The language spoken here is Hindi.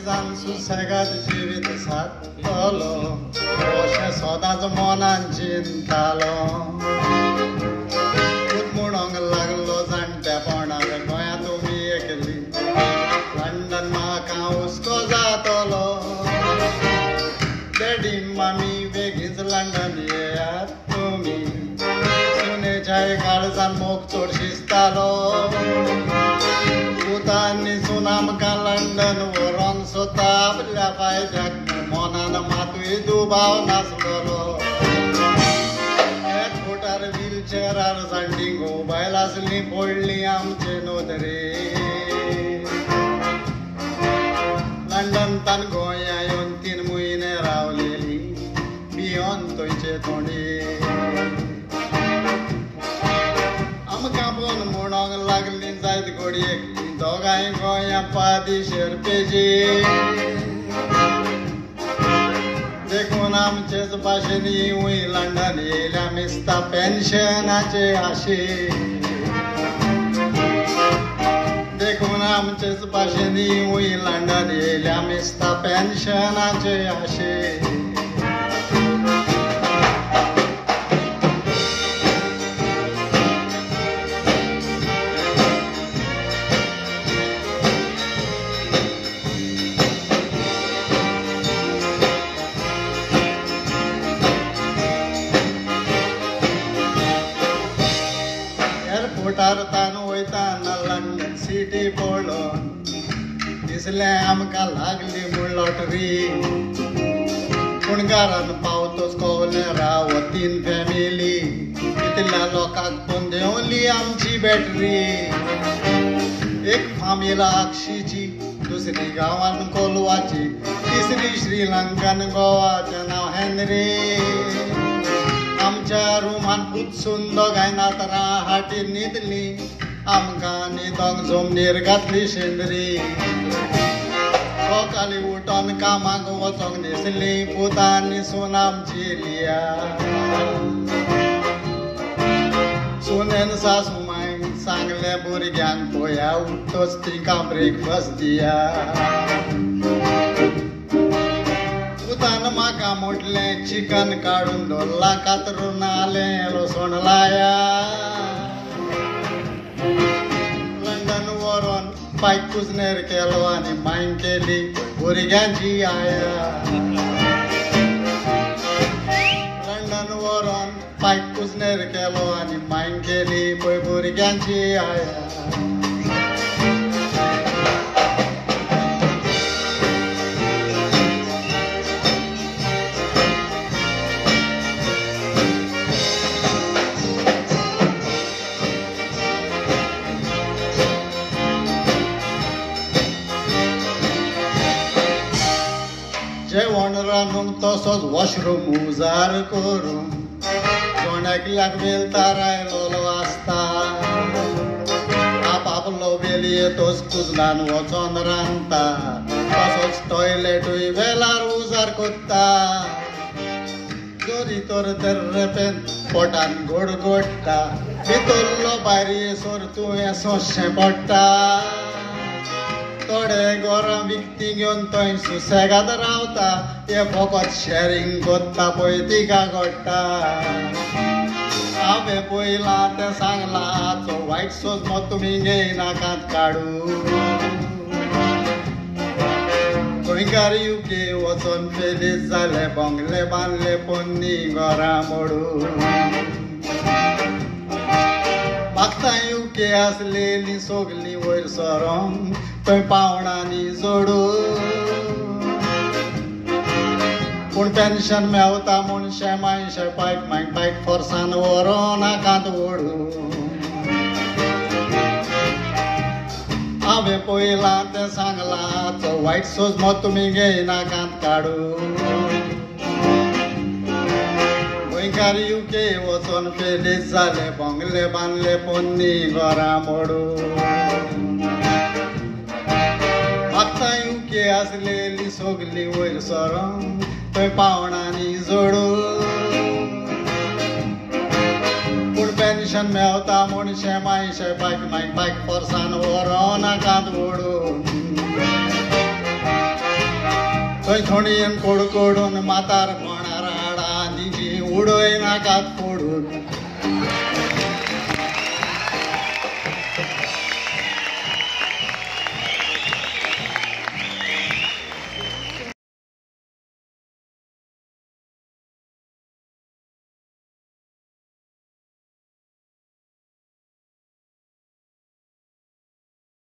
जाण सुसेगाद जिवीत सादतलो अशें सदांच मनान चिंतालो म्हणूंक लागलो जाणटेपणाक गोंयांत तुमी एकली लंडन म्हाका हुस्को जातलो डॅडी मामी बेगीच लंडन येयात तुमी सुनेच्या काळजान मोग चड शिजतालो पुतांनी सून आमकां लंडन व्हरोन सोदता आपल्या फायद्याक मनान मातूय दुबाव नासलोलो व्हीलचेरार जाणटी घोबायल आसली पडली आमचे नोदरे लंडनतान गोंया येवन 3 म्हयने रावलेली भियोन थंयचे तोंडे आमकां पळोवन म्हणोंक लागली जायत घडयेक दोगांय गोंया पादेशेर पेजे देखून आमचेच भाशेन येवूय लंडन येयल्या मिस्ता पेन्शनाचे आशे देखून आमचेच भाशेन येवूय लंडन येयल्या मिस्ता पेन्शनाचे आशे तान वयताना लंडन सिटी पळोवन दिसलें आमकां लागली म्हूण लॉटरी पूण घरान पावतच कळलें राव 3 फॅमिली इतल्या लोकांक पूण देंवली आमची बॅटरी एक फामील आक्षीची दुसरी गांवान कोलवाची तिसरी श्रीलंकान गोवाचें नांव हेनरी आमच्या रुमान पुत्सून दोगांय नातरां हाटी न्हिदली आमकां न्हिदोंक जमनीर घातली शेंद्री सकाळीं उठोन कामाक वचोंक दिसली पुतांनी सून आमची लिया सुनेन सासू मांयन सांगलें भुरग्यांक पळया उठ्ठोच तिका ब्रेकफास्ट दिया पुतान म्हाका म्हटलें चिकन काडून दवरला कातरून आलें लसूण लाया लंडन व्हरोन पायक कुजनेर केलो आनी मांय केली भुरग्यांची आया लंडन व्हरोन पायक कुजनेर केलो आनी मांय केली पळय भुरग्यांची आया जेवण रांदूंक तसोच वॉशरूम उजार करून कोणाकल्याक वेलतार आयलोलो आसता आपलो वेलये तोच कुजनान वचोन रांदता तसोच टॉयलेटूय वेलार उजार कोत्ता जोरी तर रेपेन पोटान गोडटा भितरलो भायर सोर तुवें सोंशें पडटा थोडे गोरां विकती घेवन थंय सुसेगाद रावता हे फकत शेअरिंग कोत्ता पळय तिका घडटा हांवें पळयलां तें सांगलां हाचो वायट सोजमो तुमी घेयनाकात काडू गोंयकार UK वचोन फेलीच जाले बंगले बांदले पोन्नी घरां मोडून म्हाका UK आसलेली सोगली वयर सरोंक थंय पावणांनी जोडून पूण पेन्शन मेवता म्हूण शेमायशे पायक फोर्सान व्हरोन नाकात ओडून हांवें पळयलां तें सांगलां तो वायट सोजमो तुमी घेयनाकात काडू गोंयकार UK वचोन फेलीच जाले बंगले बांदले पोन्नी घरां मोडून म्हाका UK आसलेली सोगली वयर सरोंक थंय पावणांनी जोडून पूण पेन्शन मेवता म्हूण शेमायशे पायक फोर्सान व्हरोन नाकात ओडून थंय थोडीन कोड कोडून मातार कोणाराडा दिशी उडोय नाकात फोडून